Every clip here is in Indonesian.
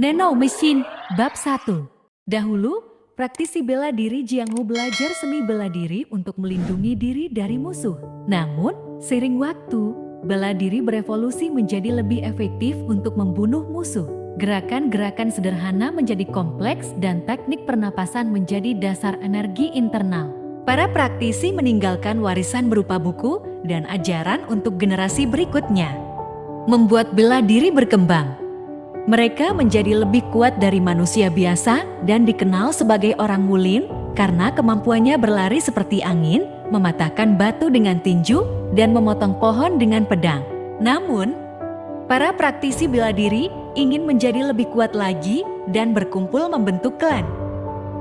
Nano Machine, Bab 1. Dahulu, praktisi bela diri Jianghu belajar seni bela diri untuk melindungi diri dari musuh. Namun, seiring waktu, bela diri berevolusi menjadi lebih efektif untuk membunuh musuh. Gerakan-gerakan sederhana menjadi kompleks dan teknik pernapasan menjadi dasar energi internal. Para praktisi meninggalkan warisan berupa buku dan ajaran untuk generasi berikutnya. Membuat bela diri berkembang. Mereka menjadi lebih kuat dari manusia biasa dan dikenal sebagai orang Wulin karena kemampuannya berlari seperti angin, mematahkan batu dengan tinju, dan memotong pohon dengan pedang. Namun, para praktisi bela diri ingin menjadi lebih kuat lagi dan berkumpul membentuk klan.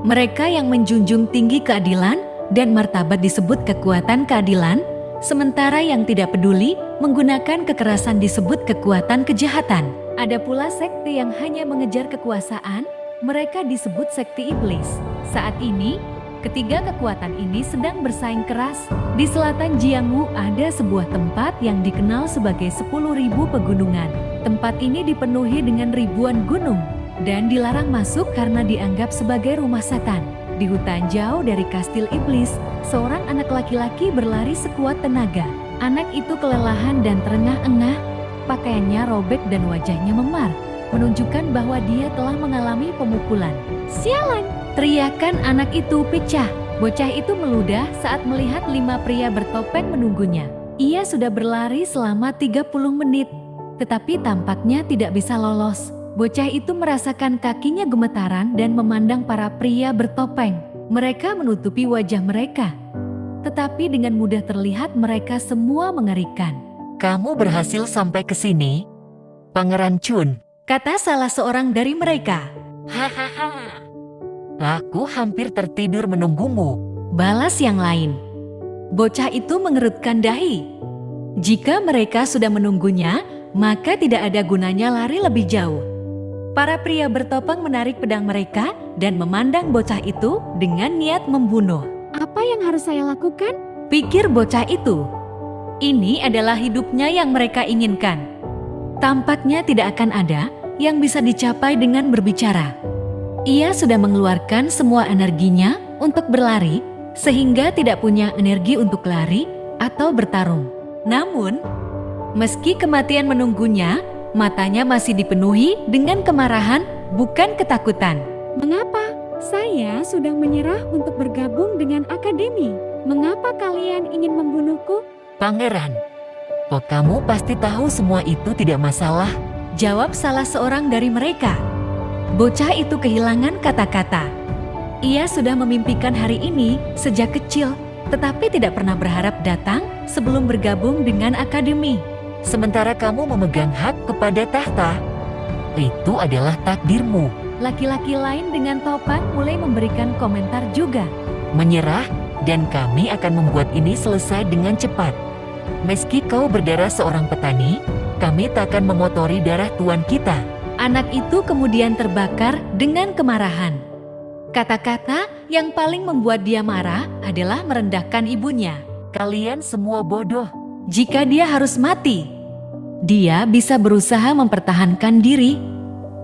Mereka yang menjunjung tinggi keadilan dan martabat disebut kekuatan keadilan, sementara yang tidak peduli menggunakan kekerasan disebut kekuatan kejahatan. Ada pula sekte yang hanya mengejar kekuasaan, mereka disebut sekte iblis. Saat ini, ketiga kekuatan ini sedang bersaing keras. Di selatan Jianghu ada sebuah tempat yang dikenal sebagai 10.000 pegunungan. Tempat ini dipenuhi dengan ribuan gunung dan dilarang masuk karena dianggap sebagai rumah setan. Di hutan jauh dari kastil iblis, seorang anak laki-laki berlari sekuat tenaga. Anak itu kelelahan dan terengah-engah. Pakaiannya robek dan wajahnya memar, menunjukkan bahwa dia telah mengalami pemukulan. Sialan! Teriakan anak itu pecah. Bocah itu meludah saat melihat 5 pria bertopeng menunggunya. Ia sudah berlari selama 30 menit, tetapi tampaknya tidak bisa lolos. Bocah itu merasakan kakinya gemetaran dan memandang para pria bertopeng. Mereka menutupi wajah mereka, tetapi dengan mudah terlihat mereka semua mengerikan. Kamu berhasil sampai ke sini, Pangeran Chun, kata salah seorang dari mereka. Hahaha. Aku hampir tertidur menunggumu, balas yang lain. Bocah itu mengerutkan dahi. Jika mereka sudah menunggunya, maka tidak ada gunanya lari lebih jauh. Para pria bertopeng menarik pedang mereka dan memandang bocah itu dengan niat membunuh. Apa yang harus saya lakukan? Pikir bocah itu. Ini adalah hidupnya yang mereka inginkan. Tampaknya tidak akan ada yang bisa dicapai dengan berbicara. Ia sudah mengeluarkan semua energinya untuk berlari, sehingga tidak punya energi untuk lari atau bertarung. Namun, meski kematian menunggunya, matanya masih dipenuhi dengan kemarahan, bukan ketakutan. Mengapa? Saya sudah menyerah untuk bergabung dengan akademi. Mengapa kalian ingin membunuhku? Pangeran. Oh, kamu pasti tahu semua itu tidak masalah, jawab salah seorang dari mereka. Bocah itu kehilangan kata-kata. Ia sudah memimpikan hari ini sejak kecil, tetapi tidak pernah berharap datang sebelum bergabung dengan akademi. Sementara kamu memegang hak kepada tahta, itu adalah takdirmu. Laki-laki lain dengan topan mulai memberikan komentar juga. Menyerah, dan kami akan membuat ini selesai dengan cepat. Meski kau berdarah seorang petani, kami takkan mengotori darah tuan kita. Anak itu kemudian terbakar dengan kemarahan. Kata-kata yang paling membuat dia marah adalah merendahkan ibunya. Kalian semua bodoh. Jika dia harus mati, dia bisa berusaha mempertahankan diri.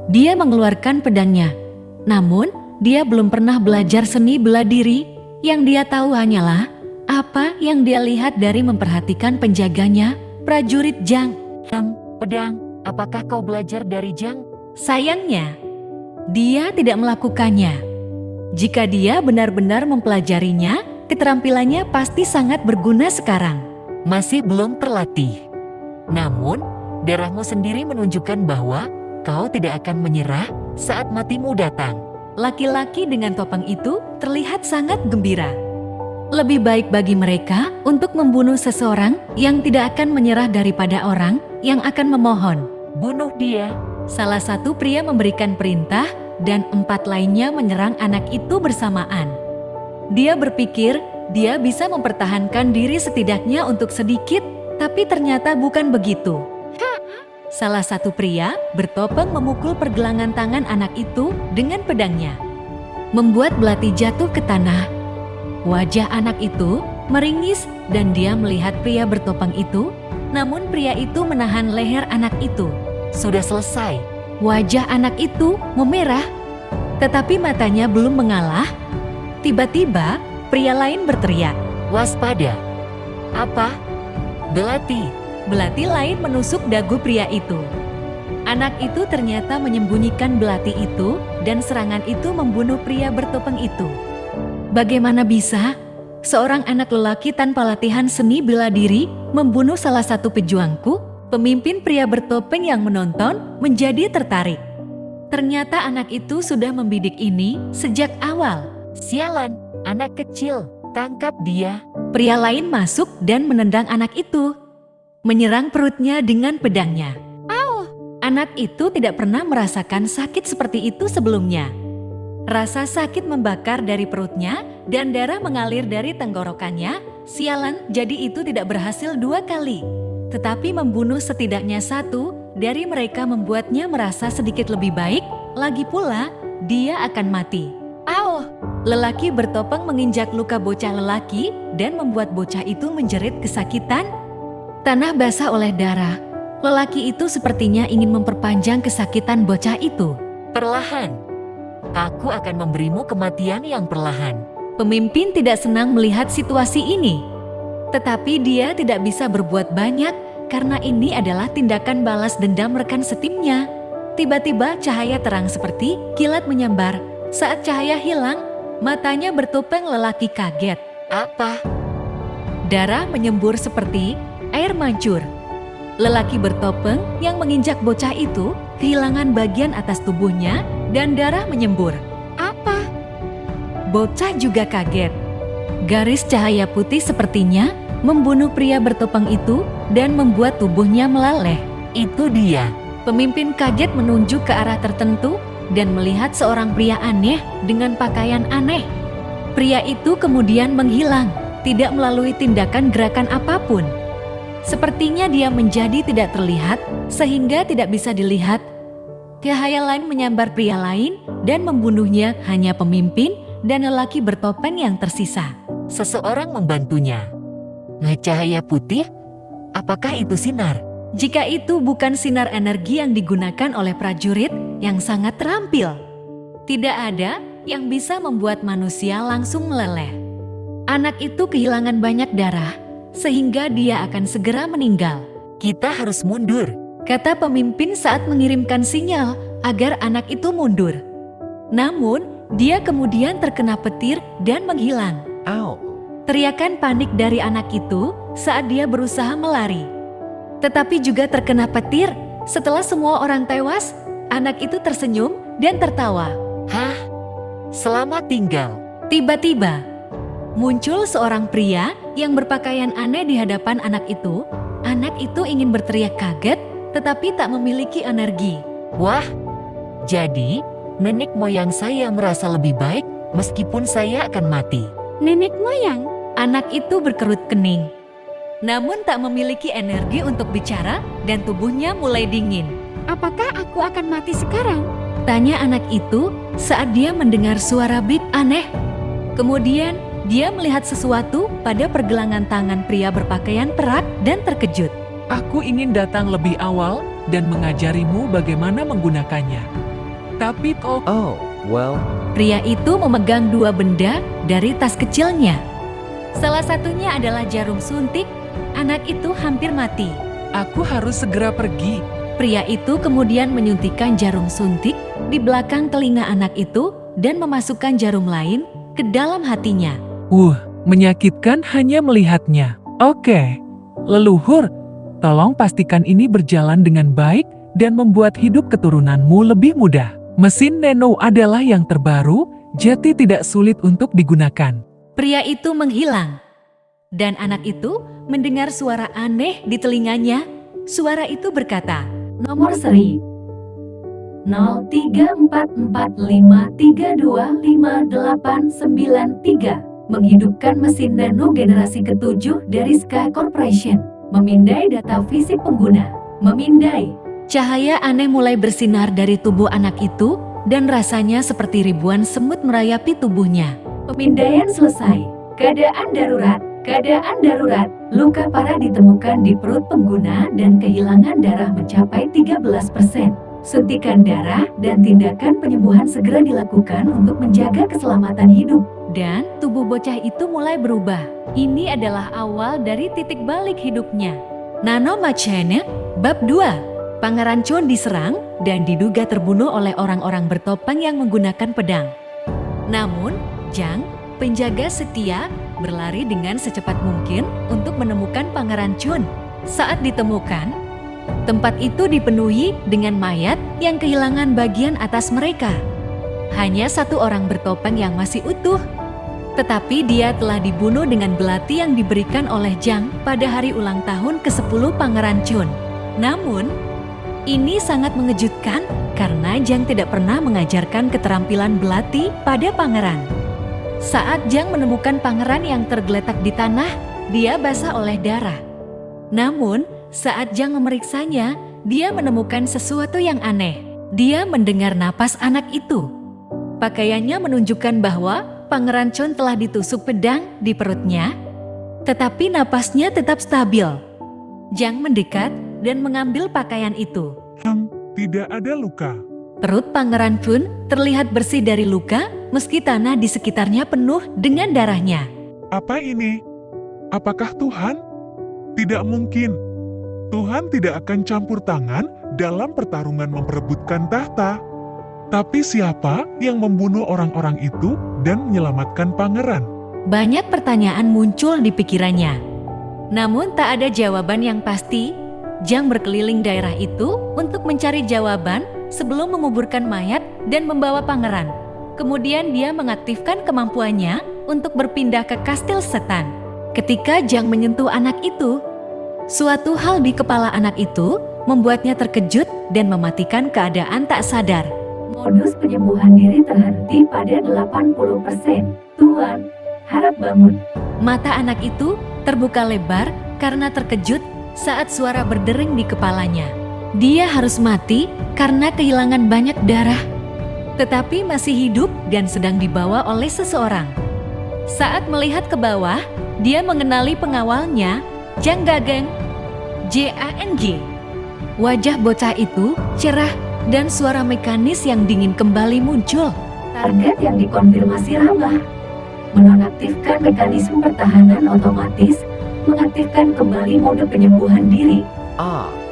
Dia mengeluarkan pedangnya. Namun, dia belum pernah belajar seni bela diri. Yang dia tahu hanyalah apa yang dia lihat dari memperhatikan penjaganya, prajurit Zhang. Pedang, apakah kau belajar dari Zhang? Sayangnya, dia tidak melakukannya. Jika dia benar-benar mempelajarinya, keterampilannya pasti sangat berguna sekarang. Masih belum terlatih. Namun, darahmu sendiri menunjukkan bahwa kau tidak akan menyerah saat matimu datang. Laki-laki dengan topeng itu terlihat sangat gembira. Lebih baik bagi mereka untuk membunuh seseorang yang tidak akan menyerah daripada orang yang akan memohon. Bunuh dia. Salah satu pria memberikan perintah dan 4 lainnya menyerang anak itu bersamaan. Dia berpikir dia bisa mempertahankan diri setidaknya untuk sedikit, tapi ternyata bukan begitu. Salah satu pria bertopeng memukul pergelangan tangan anak itu dengan pedangnya, membuat belati jatuh ke tanah. Wajah anak itu meringis dan dia melihat pria bertopeng itu, namun pria itu menahan leher anak itu. Sudah selesai. Wajah anak itu memerah, tetapi matanya belum mengalah. Tiba-tiba, pria lain berteriak. Waspada. Apa? Belati. Belati lain menusuk dagu pria itu. Anak itu ternyata menyembunyikan belati itu dan serangan itu membunuh pria bertopeng itu. Bagaimana bisa seorang anak lelaki tanpa latihan seni bela diri membunuh salah satu pejuangku? Pemimpin pria bertopeng yang menonton menjadi tertarik. Ternyata anak itu sudah membidik ini sejak awal. Sialan, anak kecil, tangkap dia. Pria lain masuk dan menendang anak itu, menyerang perutnya dengan pedangnya. Anak itu tidak pernah merasakan sakit seperti itu sebelumnya. Rasa sakit membakar dari perutnya dan darah mengalir dari tenggorokannya. Sialan, jadi itu tidak berhasil 2 kali. Tetapi membunuh setidaknya 1 dari mereka membuatnya merasa sedikit lebih baik. Lagi pula, dia akan mati. Lelaki bertopeng menginjak luka bocah lelaki dan membuat bocah itu menjerit kesakitan. Tanah basah oleh darah. Lelaki itu sepertinya ingin memperpanjang kesakitan bocah itu. Perlahan. Aku akan memberimu kematian yang perlahan. Pemimpin tidak senang melihat situasi ini. Tetapi dia tidak bisa berbuat banyak karena ini adalah tindakan balas dendam rekan setimnya. Tiba-tiba cahaya terang seperti kilat menyambar. Saat cahaya hilang, matanya bertopeng lelaki kaget. Apa? Darah menyembur seperti air mancur. Lelaki bertopeng yang menginjak bocah itu kehilangan bagian atas tubuhnya dan darah menyembur. Apa? Bocah juga kaget. Garis cahaya putih sepertinya membunuh pria bertopeng itu dan membuat tubuhnya melaleh. Itu dia. Pemimpin kaget menunjuk ke arah tertentu dan melihat seorang pria aneh dengan pakaian aneh. Pria itu kemudian menghilang, tidak melalui tindakan gerakan apapun. Sepertinya dia menjadi tidak terlihat sehingga tidak bisa dilihat. Kehayalan menyambar pria lain dan membunuhnya hanya pemimpin dan lelaki bertopeng yang tersisa. Seseorang membantunya. Cahaya putih? Apakah itu sinar? Jika itu bukan sinar energi yang digunakan oleh prajurit yang sangat terampil, tidak ada yang bisa membuat manusia langsung meleleh. Anak itu kehilangan banyak darah, sehingga dia akan segera meninggal. Kita harus mundur, Kata pemimpin saat mengirimkan sinyal agar anak itu mundur. Namun, dia kemudian terkena petir dan menghilang. Ow. Teriakan panik dari anak itu saat dia berusaha melari. Tetapi juga terkena petir. Setelah semua orang tewas, anak itu tersenyum dan tertawa. Hah? Selamat tinggal. Tiba-tiba, muncul seorang pria yang berpakaian aneh di hadapan anak itu. Anak itu ingin berteriak kaget, tetapi tak memiliki energi. Wah, jadi nenek moyang saya merasa lebih baik meskipun saya akan mati. Nenek moyang? Anak itu berkerut kening, namun tak memiliki energi untuk bicara dan tubuhnya mulai dingin. Apakah aku akan mati sekarang? Tanya anak itu saat dia mendengar suara beat aneh. Kemudian dia melihat sesuatu pada pergelangan tangan pria berpakaian perak dan terkejut. Aku ingin datang lebih awal dan mengajarimu bagaimana menggunakannya. Tapi Pria itu memegang dua benda dari tas kecilnya. Salah satunya adalah jarum suntik. Anak itu hampir mati. aku harus segera pergi. Pria itu kemudian menyuntikkan jarum suntik di belakang telinga anak itu dan memasukkan jarum lain ke dalam hatinya. Menyakitkan hanya melihatnya. Oke, leluhur, tolong pastikan ini berjalan dengan baik dan membuat hidup keturunanmu lebih mudah. Mesin Nano adalah yang terbaru, jadi tidak sulit untuk digunakan. Pria itu menghilang, dan anak itu mendengar suara aneh di telinganya. Suara itu berkata, "Nomor seri 034453255893, menghidupkan mesin nano generasi ke-7 dari Sky Corporation, memindai data fisik pengguna, memindai." Cahaya aneh mulai bersinar dari tubuh anak itu, dan rasanya seperti ribuan semut merayapi tubuhnya. Pemindaian selesai. Keadaan darurat. Keadaan darurat. Luka parah ditemukan di perut pengguna dan kehilangan darah mencapai 13%. Suntikan darah dan tindakan penyembuhan segera dilakukan untuk menjaga keselamatan hidup. Dan tubuh bocah itu mulai berubah. Ini adalah awal dari titik balik hidupnya. Nano Macene, Bab 2. Pangeran Chun diserang dan diduga terbunuh oleh orang-orang bertopeng yang menggunakan pedang. Namun, Jang, penjaga setia, berlari dengan secepat mungkin untuk menemukan Pangeran Chun. Saat ditemukan, tempat itu dipenuhi dengan mayat yang kehilangan bagian atas mereka. Hanya satu orang bertopeng yang masih utuh. Tetapi dia telah dibunuh dengan belati yang diberikan oleh Jang pada hari ulang tahun ke-10 Pangeran Chun. Namun, ini sangat mengejutkan karena Jang tidak pernah mengajarkan keterampilan belati pada pangeran. Saat Jang menemukan pangeran yang tergeletak di tanah, dia basah oleh darah. Namun, saat Jang memeriksanya, dia menemukan sesuatu yang aneh. Dia mendengar napas anak itu. Pakaiannya menunjukkan bahwa Pangeran Chun telah ditusuk pedang di perutnya, tetapi napasnya tetap stabil. Jang mendekat dan mengambil pakaian itu. Tidak ada luka. Perut Pangeran Chun terlihat bersih dari luka, meski tanah di sekitarnya penuh dengan darahnya. Apa ini? Apakah Tuhan? Tidak mungkin. Tuhan tidak akan campur tangan dalam pertarungan memperebutkan tahta. Tapi siapa yang membunuh orang-orang itu dan menyelamatkan pangeran? Banyak pertanyaan muncul di pikirannya. Namun tak ada jawaban yang pasti. Jang berkeliling daerah itu untuk mencari jawaban sebelum menguburkan mayat dan membawa pangeran. Kemudian dia mengaktifkan kemampuannya untuk berpindah ke kastil setan. Ketika Jang menyentuh anak itu, suatu hal di kepala anak itu membuatnya terkejut dan mematikan keadaan tak sadar. Modus penyembuhan diri terhenti pada 80%. Tuan, harap bangun. Mata anak itu terbuka lebar karena terkejut saat suara berdering di kepalanya. Dia harus mati karena kehilangan banyak darah, tetapi masih hidup dan sedang dibawa oleh seseorang. Saat melihat ke bawah, dia mengenali pengawalnya, Jang Gageng, Jang. Wajah bocah itu cerah dan suara mekanis yang dingin kembali muncul. Target yang dikonfirmasi ramah. Menonaktifkan mekanisme pertahanan otomatis, mengaktifkan kembali mode penyembuhan diri.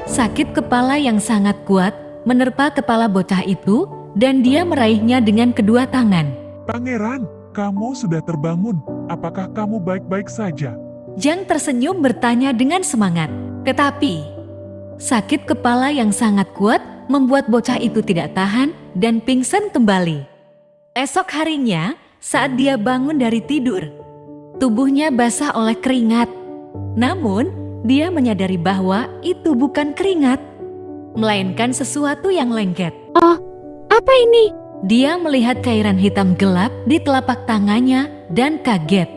Sakit kepala yang sangat kuat menerpa kepala bocah itu dan dia meraihnya dengan kedua tangan. Pangeran, kamu sudah terbangun. Apakah kamu baik-baik saja? Jang tersenyum bertanya dengan semangat. Tetapi, sakit kepala yang sangat kuat membuat bocah itu tidak tahan dan pingsan kembali. Esok harinya, saat dia bangun dari tidur, tubuhnya basah oleh keringat. Namun, dia menyadari bahwa itu bukan keringat, melainkan sesuatu yang lengket. Oh, apa ini? Dia melihat cairan hitam gelap di telapak tangannya dan kaget.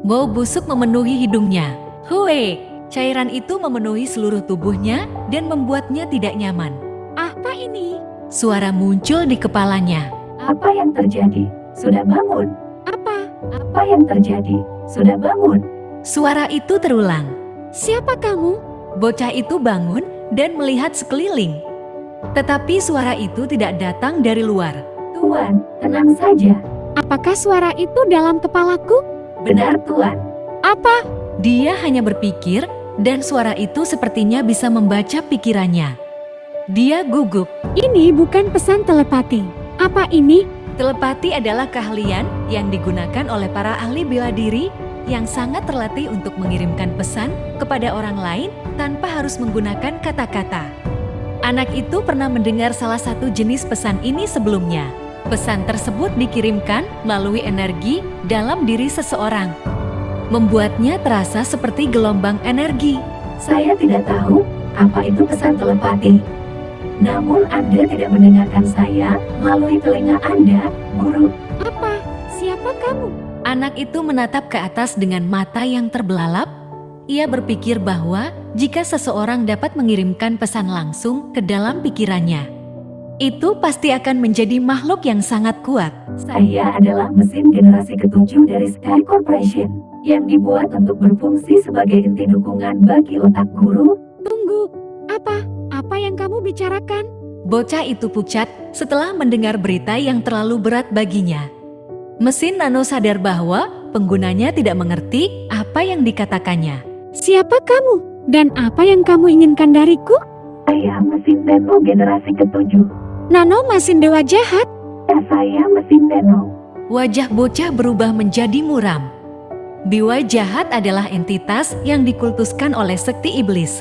Bau busuk memenuhi hidungnya. Hue! Cairan itu memenuhi seluruh tubuhnya dan membuatnya tidak nyaman. Apa ini? Suara muncul di kepalanya. Apa yang terjadi? Sudah bangun. Apa? Apa yang terjadi? Sudah bangun. Suara itu terulang. Siapa kamu? Bocah itu bangun dan melihat sekeliling. Tetapi suara itu tidak datang dari luar. Tuan, tenang saja. Apakah suara itu dalam kepalaku? Benar, Tuan. Apa? Dia hanya berpikir dan suara itu sepertinya bisa membaca pikirannya. Dia gugup. Ini bukan pesan telepati. Apa ini? Telepati adalah keahlian yang digunakan oleh para ahli bela diri yang sangat terlatih untuk mengirimkan pesan kepada orang lain tanpa harus menggunakan kata-kata. Anak itu pernah mendengar salah satu jenis pesan ini sebelumnya. Pesan tersebut dikirimkan melalui energi dalam diri seseorang, membuatnya terasa seperti gelombang energi. Saya tidak tahu apa itu pesan telepati. Namun Anda tidak mendengarkan saya melalui telinga Anda, Guru. Apa? Siapa kamu? Anak itu menatap ke atas dengan mata yang terbelalak. Ia berpikir bahwa jika seseorang dapat mengirimkan pesan langsung ke dalam pikirannya, itu pasti akan menjadi makhluk yang sangat kuat. Saya adalah mesin generasi ke-7 dari Sky Corporation yang dibuat untuk berfungsi sebagai inti dukungan bagi otak Guru. Tunggu. Apa? Apa yang kamu bicarakan? Bocah itu pucat setelah mendengar berita yang terlalu berat baginya. Mesin nano sadar bahwa penggunanya tidak mengerti apa yang dikatakannya. Siapa kamu? Dan apa yang kamu inginkan dariku? Saya mesin Nano generasi ke-7. Nano mesin dewa jahat. Ya, saya mesin Nano. Wajah bocah berubah menjadi muram. Dewa jahat adalah entitas yang dikultuskan oleh sekti iblis.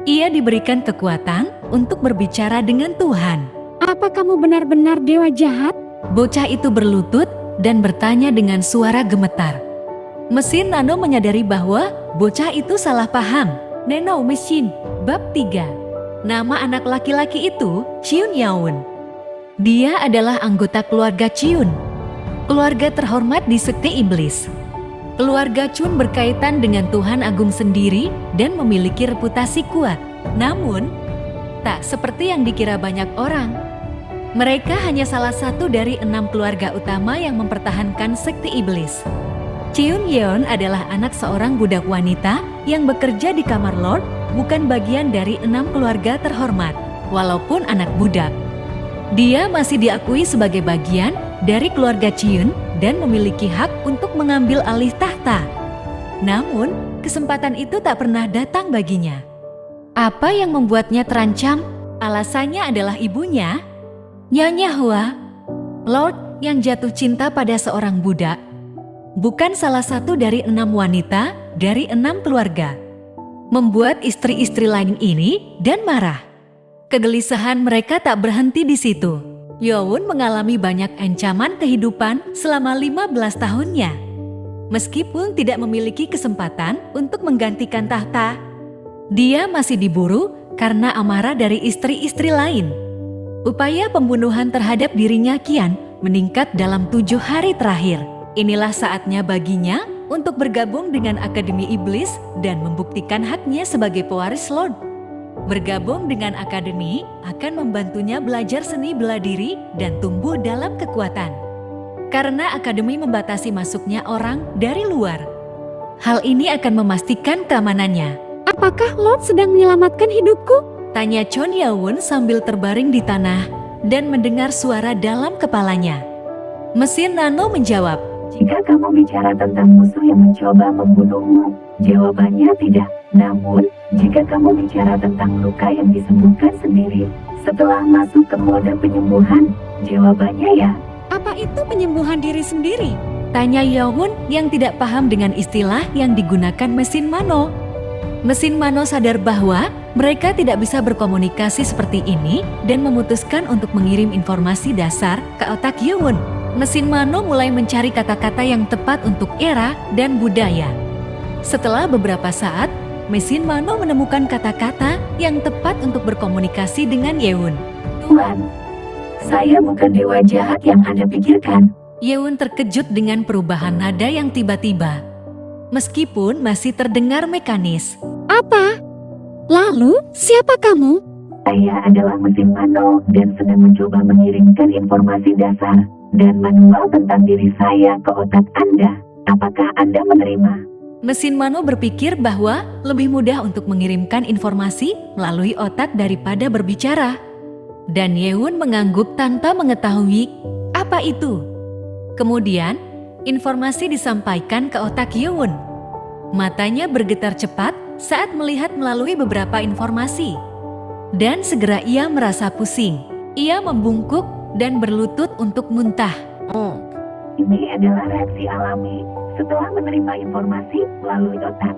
Ia diberikan kekuatan untuk berbicara dengan Tuhan. Apa kamu benar-benar dewa jahat? Bocah itu berlutut dan bertanya dengan suara gemetar. Mesin Nano menyadari bahwa bocah itu salah paham. Nano Machine, bab 3. Nama anak laki-laki itu Chiun Yaun. Dia adalah anggota keluarga Chiun, keluarga terhormat di sekte iblis. Keluarga Chun berkaitan dengan Tuhan Agung sendiri dan memiliki reputasi kuat. Namun, tak seperti yang dikira banyak orang. Mereka hanya salah satu dari 6 keluarga utama yang mempertahankan sekte iblis. Chiun Yeon adalah anak seorang budak wanita yang bekerja di kamar Lord, bukan bagian dari 6 keluarga terhormat. Walaupun anak budak, dia masih diakui sebagai bagian dari keluarga Chiun dan memiliki hak untuk mengambil alih tahta. Namun, kesempatan itu tak pernah datang baginya. Apa yang membuatnya terancam? Alasannya adalah ibunya, Nyonya Hua, Lord yang jatuh cinta pada seorang budak, bukan salah satu dari 6 wanita dari 6 keluarga. Membuat istri-istri lain ini dan marah. Kegelisahan mereka tak berhenti di situ. Youn mengalami banyak ancaman kehidupan selama 15 tahunnya. Meskipun tidak memiliki kesempatan untuk menggantikan tahta, dia masih diburu karena amarah dari istri-istri lain. Upaya pembunuhan terhadap dirinya kian meningkat dalam 7 hari terakhir. Inilah saatnya baginya untuk bergabung dengan Akademi Iblis dan membuktikan haknya sebagai pewaris Lord. Bergabung dengan Akademi akan membantunya belajar seni bela diri dan tumbuh dalam kekuatan. Karena Akademi membatasi masuknya orang dari luar. Hal ini akan memastikan keamanannya. Apakah Lord sedang menyelamatkan hidupku? Tanya Chon Yaun sambil terbaring di tanah dan mendengar suara dalam kepalanya. Mesin Nano menjawab, Jika kamu bicara tentang musuh yang mencoba membunuhmu, jawabannya tidak. Namun, jika kamu bicara tentang luka yang disembuhkan sendiri setelah masuk ke mode penyembuhan, jawabannya ya. Apa itu penyembuhan diri sendiri? Tanya Yaun yang tidak paham dengan istilah yang digunakan mesin Mano. Mesin Mano sadar bahwa mereka tidak bisa berkomunikasi seperti ini dan memutuskan untuk mengirim informasi dasar ke otak Yaun. Mesin Mano mulai mencari kata-kata yang tepat untuk era dan budaya. Setelah beberapa saat, mesin Mano menemukan kata-kata yang tepat untuk berkomunikasi dengan Yeun. Tuhan, saya bukan dewa jahat yang Anda pikirkan. Yeun terkejut dengan perubahan nada yang tiba-tiba. Meskipun masih terdengar mekanis. Apa? Lalu, siapa kamu? Saya adalah mesin Mano dan sedang mencoba mengirimkan informasi dasar dan manual tentang diri saya ke otak Anda. Apakah Anda menerima? Mesin Mano berpikir bahwa lebih mudah untuk mengirimkan informasi melalui otak daripada berbicara. Dan Yeun mengangguk tanpa mengetahui apa itu. Kemudian, informasi disampaikan ke otak Yeun. Matanya bergetar cepat saat melihat melalui beberapa informasi. Dan segera ia merasa pusing. Ia membungkuk dan berlutut untuk muntah. Ini adalah reaksi alami setelah menerima informasi melalui otak.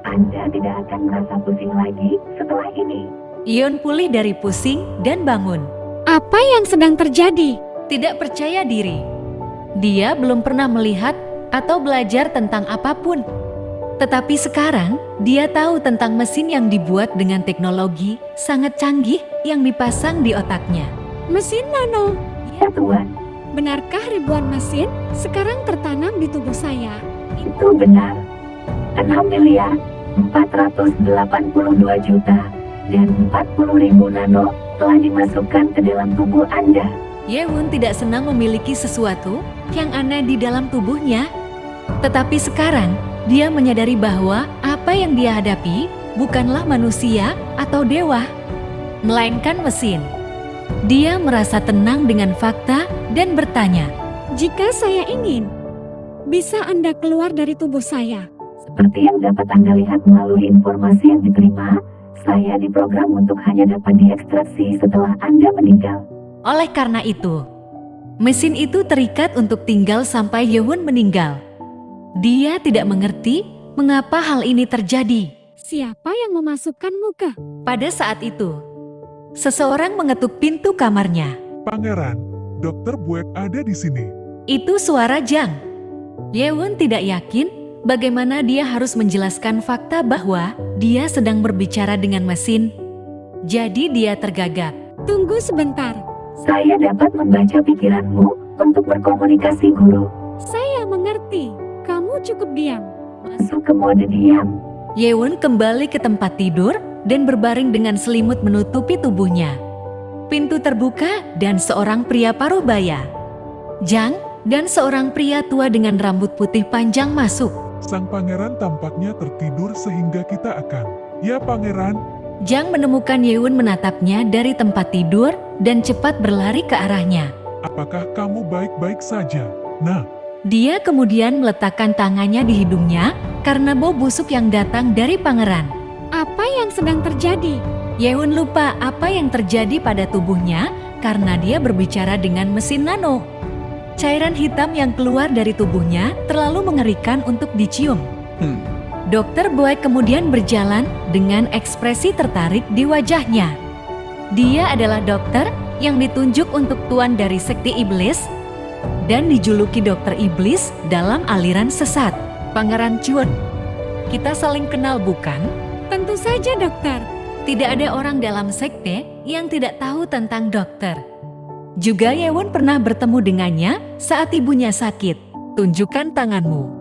Anda tidak akan merasa pusing lagi setelah ini. Yeun pulih dari pusing dan bangun. Apa yang sedang terjadi? Tidak percaya diri. Dia belum pernah melihat atau belajar tentang apapun. Tetapi sekarang, dia tahu tentang mesin yang dibuat dengan teknologi sangat canggih yang dipasang di otaknya. Mesin Nano. Ya Tuhan, Benarkah ribuan mesin sekarang tertanam di tubuh saya? itu benar. 6.482 juta dan 40.000 nano telah dimasukkan ke dalam tubuh Anda. Yeun tidak senang memiliki sesuatu yang aneh di dalam tubuhnya. Tetapi sekarang, dia menyadari bahwa apa yang dia hadapi bukanlah manusia atau dewa, melainkan mesin. Dia merasa tenang dengan fakta dan bertanya, Jika saya ingin, bisa Anda keluar dari tubuh saya? Seperti yang dapat Anda lihat melalui informasi yang diterima, saya diprogram untuk hanya dapat diekstraksi setelah Anda meninggal. oleh karena itu, mesin itu terikat untuk tinggal sampai Yewon meninggal. Dia tidak mengerti mengapa hal ini terjadi. Siapa yang memasukkanmu ke? Pada saat itu, seseorang mengetuk pintu kamarnya. Pangeran, Dokter Buek ada di sini. Itu suara Jang. Yewon tidak yakin bagaimana dia harus menjelaskan fakta bahwa dia sedang berbicara dengan mesin. Jadi dia tergagap. Tunggu sebentar. Saya dapat membaca pikiranmu untuk berkomunikasi, Guru. Saya mengerti. Kamu cukup diam. Masuk ke mode diam. Yewon kembali ke tempat tidur dan berbaring dengan selimut menutupi tubuhnya. Pintu terbuka dan seorang pria paruh baya, Jang, dan seorang pria tua dengan rambut putih panjang masuk. Sang pangeran tampaknya tertidur sehingga kita akan. Ya pangeran, Jang menemukan Yewon menatapnya dari tempat tidur dan cepat berlari ke arahnya. apakah kamu baik-baik saja? Nah, Dia kemudian meletakkan tangannya di hidungnya karena bau busuk yang datang dari pangeran. Apa yang sedang terjadi? Yewon lupa apa yang terjadi pada tubuhnya karena dia berbicara dengan mesin nano. Cairan hitam yang keluar dari tubuhnya terlalu mengerikan untuk dicium. Dokter Boy kemudian berjalan dengan ekspresi tertarik di wajahnya. Dia adalah dokter yang ditunjuk untuk tuan dari sekte iblis dan dijuluki dokter iblis dalam aliran sesat. Pangeran Chun, kita saling kenal bukan? Tentu saja, dokter. Tidak ada orang dalam sekte yang tidak tahu tentang dokter. Juga Yewon pernah bertemu dengannya saat ibunya sakit. Tunjukkan tanganmu.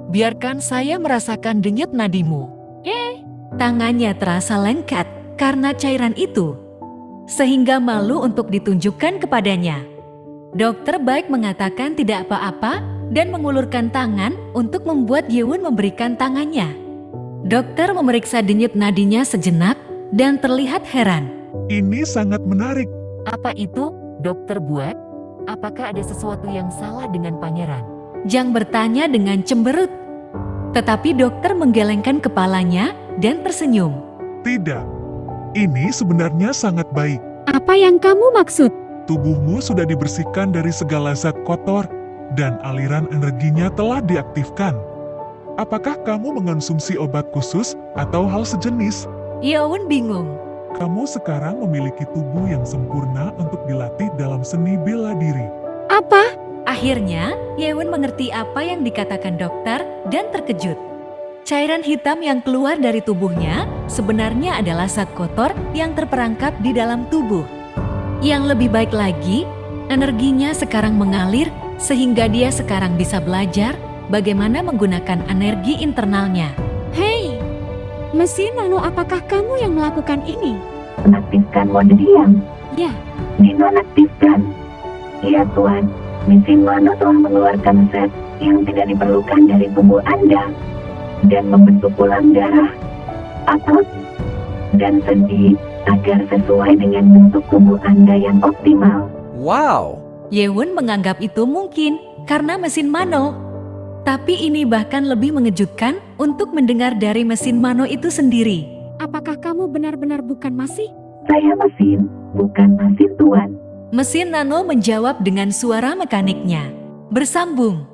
Biarkan saya merasakan denyut nadimu. Tangannya terasa lengket karena cairan itu, sehingga malu untuk ditunjukkan kepadanya. Dokter baik mengatakan tidak apa-apa dan mengulurkan tangan untuk membuat Yewon memberikan tangannya. Dokter memeriksa denyut nadinya sejenak dan terlihat heran. ini sangat menarik. Apa itu, Dokter Buek? Apakah ada sesuatu yang salah dengan pangeran? Jang bertanya dengan cemberut. Tetapi dokter menggelengkan kepalanya dan tersenyum. Tidak, ini sebenarnya sangat baik. Apa yang kamu maksud? Tubuhmu sudah dibersihkan dari segala zat kotor dan aliran energinya telah diaktifkan. Apakah kamu mengonsumsi obat khusus atau hal sejenis? Yewon bingung. Kamu sekarang memiliki tubuh yang sempurna untuk dilatih dalam seni bela diri. Apa? Akhirnya, Yewon mengerti apa yang dikatakan dokter dan terkejut. Cairan hitam yang keluar dari tubuhnya sebenarnya adalah zat kotor yang terperangkap di dalam tubuh. Yang lebih baik lagi, energinya sekarang mengalir sehingga dia sekarang bisa belajar bagaimana menggunakan energi internalnya. Hei, mesin nano, apakah kamu yang melakukan ini? Menaktifkan mode diam. Ya, Dinonaktifkan. Iya, Tuan. Mesin nano telah mengeluarkan zat yang tidak diperlukan dari tubuh Anda dan membentuk tulang darah, otot, dan sendi agar sesuai dengan bentuk tubuh Anda yang optimal. Wow! Yewon menganggap itu mungkin karena mesin Mano. Tapi ini bahkan lebih mengejutkan untuk mendengar dari mesin Mano itu sendiri. apakah kamu benar-benar bukan masih? Saya mesin, bukan mesin, Tuan. Mesin Nano menjawab dengan suara mekaniknya. Bersambung.